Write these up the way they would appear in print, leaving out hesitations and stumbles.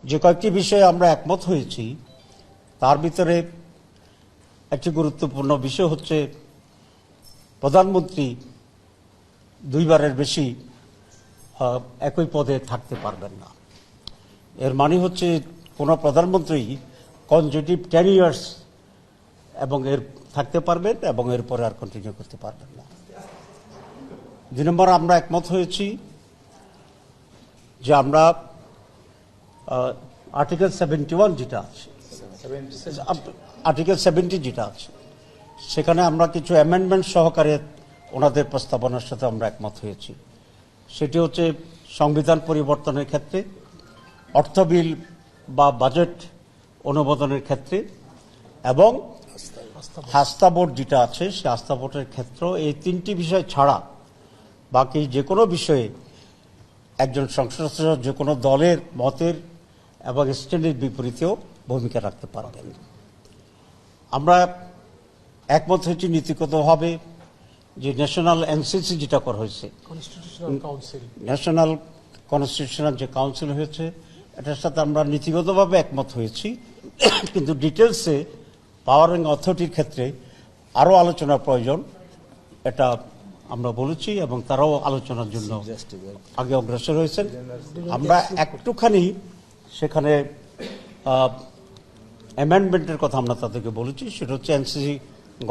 যে কয়েকটি বিষয়ে আমরা একমত হয়েছি তার ভিতরে একটি গুরুত্বপূর্ণ বিষয় হচ্ছে প্রধানমন্ত্রী দুইবারের বেশি একই পদে থাকতে পারবেন না। এর মানে হচ্ছে কোনো প্রধানমন্ত্রী কনজিকিউটিভ 10 ইয়ার্স এবং এর থাকতে পারবেন এবং এরপরে আর কন্টিনিউ করতে পারবেন না। 2 নম্বর, আমরা একমত হয়েছি যে আমরা আর্টিকেল 71 যেটা আছে, আর্টিকেল 70 যেটা আছে, সেখানে আমরা কিছু অ্যামেন্ডমেন্ট সহকারে ওনাদের প্রস্তাবনার সাথে আমরা একমত হয়েছি। সেটি হচ্ছে সংবিধান পরিবর্তনের ক্ষেত্রে, অর্থ বিল বা বাজেট অনুমোদনের ক্ষেত্রে এবং আস্থা ভোট যেটা আছে সেই আস্থা ভোটের ক্ষেত্র। এই 3টি বিষয় ছাড়া বাকি যে কোনো বিষয়ে একজন সংসদ সদস্য যে কোনো দলের মতের এবং স্ট্যান্ডের বিপরীতেও ভূমিকা রাখতে পারবেন। আমরা একমত হয়েছি নীতিগতভাবে যে ন্যাশনাল এনসিসি যেটা করা হয়েছে, ন্যাশনাল কনস্টিটিউশনাল যে কাউন্সিল হয়েছে, এটার সাথে আমরা নীতিগতভাবে একমত হয়েছি, কিন্তু ডিটেলসে পাওয়ার এবং অথরিটির ক্ষেত্রে আরও আলোচনার প্রয়োজন, এটা আমরা বলেছি এবং তারাও আলোচনার জন্য আগে অগ্রসর হয়েছেন। আমরা একটুখানি সেখানে অ্যামেন্ডমেন্টের কথা আমরা তাদেরকে বলেছি, সেটা হচ্ছে এনসিসি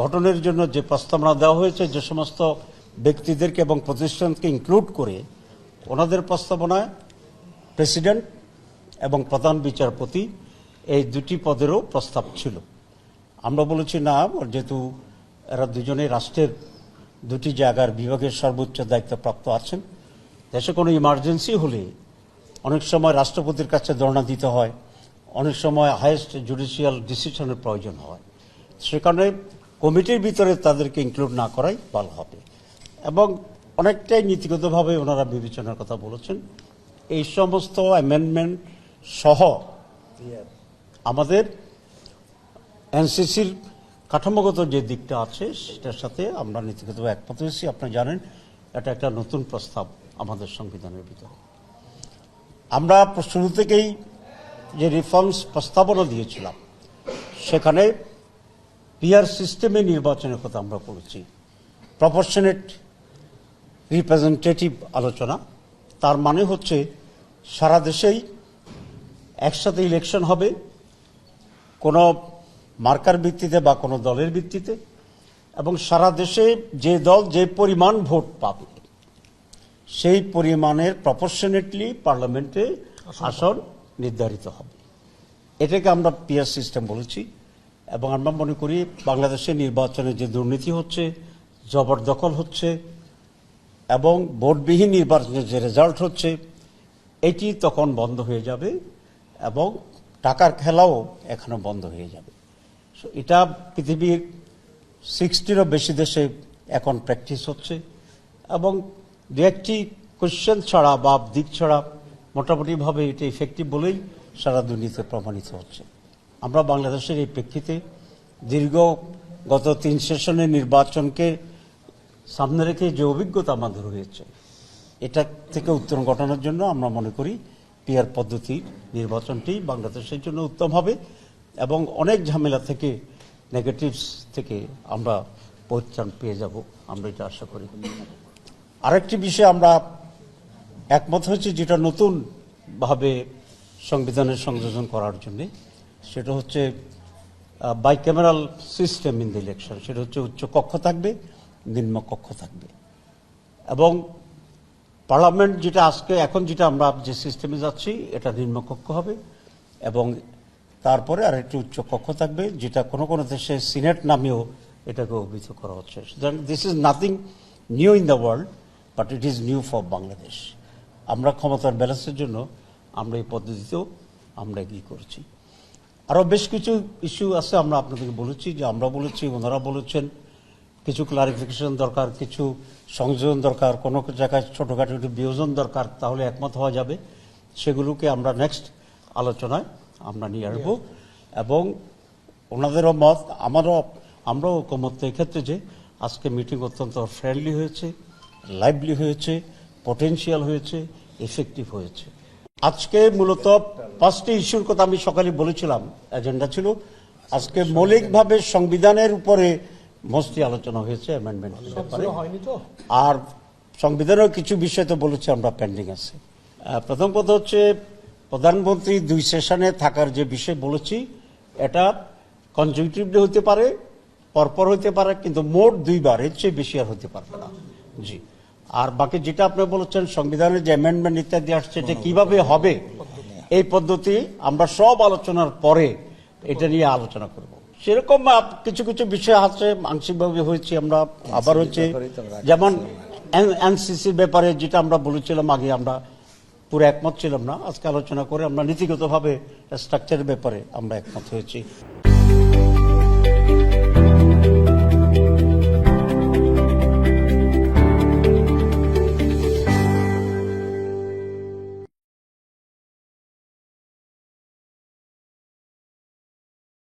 গঠনের জন্য যে প্রস্তাবনা দেওয়া হয়েছে, যে সমস্ত ব্যক্তিদেরকে এবং প্রতিষ্ঠানকে ইনক্লুড করে ওনাদের প্রস্তাবনায় প্রেসিডেন্ট এবং প্রধান বিচারপতি এই 2টি পদেরও প্রস্তাব ছিল। আমরা বলেছি না, যেহেতু এরা দুজনেই রাষ্ট্রের 2টি জায়গার বিভাগের সর্বোচ্চ দায়িত্বপ্রাপ্ত আছেন, দেশে কোনো ইমার্জেন্সি হলে অনেক সময় রাষ্ট্রপতির কাছে ধর্ণা দিতে হয়, অনেক সময় হাইয়েস্ট জুডিশিয়াল ডিসিশনের প্রয়োজন হয়, সেখানে কমিটির ভিতরে তাদেরকে ইনক্লুড না করাই ভালো হবে। এবং অনেকটাই নীতিগতভাবে ওনারা বিবেচনার কথা বলেছেন। এই সমস্ত অ্যামেন্ডমেন্ট সহ আমাদের এনসিসির কাঠামোগত যে দিকটা আছে সেটার সাথে আমরা নীতিগতভাবে একমত হয়েছি। আপনি জানেন এটা একটা নতুন প্রস্তাব আমাদের সংবিধানের ভিতরে। আমরা শুরু থেকেই যে রিফর্মস প্রস্তাবনা দিয়েছিলাম সেখানে পিআর সিস্টেমে নির্বাচনের কথা আমরা বলেছি, প্রপোর্শনেট রিপ্রেজেন্টেটিভ আলোচনা। তার মানে হচ্ছে সারা দেশেই একসাথে ইলেকশন হবে, কোনো মার্কার ভিত্তিতে বা কোনো দলের ভিত্তিতে, এবং সারা দেশে যে দল যে পরিমাণ ভোট পাবে সেই পরিমাণের প্রপোর্শনেটলি পার্লামেন্টে আসন নির্ধারিত হবে। এটাকে আমরা পিআর সিস্টেম বলেছি। এবং আমরা মনে করি বাংলাদেশের নির্বাচনে যে দুর্নীতি হচ্ছে, জবরদখল হচ্ছে এবং ভোটবিহীন নির্বাচনের যে রেজাল্ট হচ্ছে, এটি তখন বন্ধ হয়ে যাবে এবং টাকার খেলাও এখনো বন্ধ হয়ে যাবে। এটা পৃথিবীর 60টিরও বেশি দেশে এখন প্র্যাকটিস হচ্ছে এবং দু একটি কোশ্চেন ছাড়া বা দিক ছাড়া মোটামুটিভাবে এটা ইফেক্টিভ বলেই সারা দুর্নীতি প্রমাণিত হচ্ছে। আমরা বাংলাদেশের এই প্রেক্ষিতে গত 3 সেশনের নির্বাচনকে সামনে রেখে যে অভিজ্ঞতা আমাদের হয়েছে, এটা থেকে উত্তরণ ঘটানোর জন্য আমরা মনে করি পিআর পদ্ধতির নির্বাচনটি বাংলাদেশের জন্য উত্তম হবে এবং অনেক ঝামেলা থেকে, নেগেটিভস থেকে আমরা পরিত্রাণ পেয়ে যাব, আমরা এটা আশা করি। আরেকটি বিষয় আমরা একমত হয়েছি যেটা নতুনভাবে সংবিধানের সংযোজন করার জন্য, সেটা হচ্ছে bicameral system in the election. সেটা হচ্ছে উচ্চ কক্ষ থাকবে, নিম্ন কক্ষ থাকবে এবং পার্লামেন্ট যেটা এখন যেটা আমরা যে সিস্টেমে যাচ্ছি এটা নিম্নকক্ষ হবে এবং তারপরে আরেকটি উচ্চ কক্ষ থাকবে, যেটা কোনো কোনো দেশে সিনেট নামেও এটাকে অভিহিত করা হচ্ছে। সুতরাং this is nothing new in the world, but it is new for Bangladesh. আমরা ক্ষমতার ব্যালেন্সের জন্য আমরা এই পদ্ধতিতেও আমরা এগিয়ে করেছি। আরও বেশ কিছু ইস্যু আছে, আমরা আপনাদেরকে বলেছি, যে আমরা বলেছি, ওনারা বলেছেন কিছু ক্লারিফিকেশন দরকার, কিছু সংযোজন দরকার, কোনো জায়গায় ছোটোখাটো একটু বিয়োজন দরকার, তাহলে একমত হওয়া যাবে। সেগুলোকে আমরা নেক্সট আলোচনায় আমরা নিয়ে আসবো এবং ওনাদেরও মত, আমরাও ঐকমত্য এক্ষেত্রে যে আজকে মিটিং অত্যন্ত ফ্রেন্ডলি হয়েছে, লাইভলি হয়েছে, পটেনশিয়াল হয়েছে, এফেক্টিভ হয়েছে। আজকে মূলত 5টি ইস্যুর কথা আমি সকালে বলেছিলাম, এজেন্ডা ছিল। আজকে মৌলিকভাবে সংবিধানের উপরে মস্তি আলোচনা হয়েছে, অ্যামেন্ডমেন্টের ব্যাপারে। আর সংবিধানের কিছু বিষয় তো বলেছি আমরা পেন্ডিং আছে। প্রথম কথা হচ্ছে প্রধানমন্ত্রী 2 সেশনে থাকার যে বিষয় বলেছি, এটা কনজিউটিভলি হতে পারে, পরপর হতে পারে, কিন্তু মোট 2 বার, এর চেয়ে বেশি আর হতে পারবে না। জি। আর বাকি যেটা আপনি বলেছেন সংবিধানের যে অ্যামেন্ডমেন্ট ইত্যাদি আসছে, এটা কিভাবে হবে, এই পদ্ধতি আমরা সব আলোচনার পরে এটা নিয়ে আলোচনা করব। সেরকম কিছু কিছু বিষয় আছে, আংশিকভাবে হয়েছে, আমরা আবার হচ্ছে, যেমন এনসিসির ব্যাপারে যেটা আমরা বলেছিলাম আগে, আমরা পুরো একমত ছিলাম না। আজকে আলোচনা করে আমরা নীতিগতভাবে স্ট্রাকচারের ব্যাপারে আমরা একমত হয়েছি।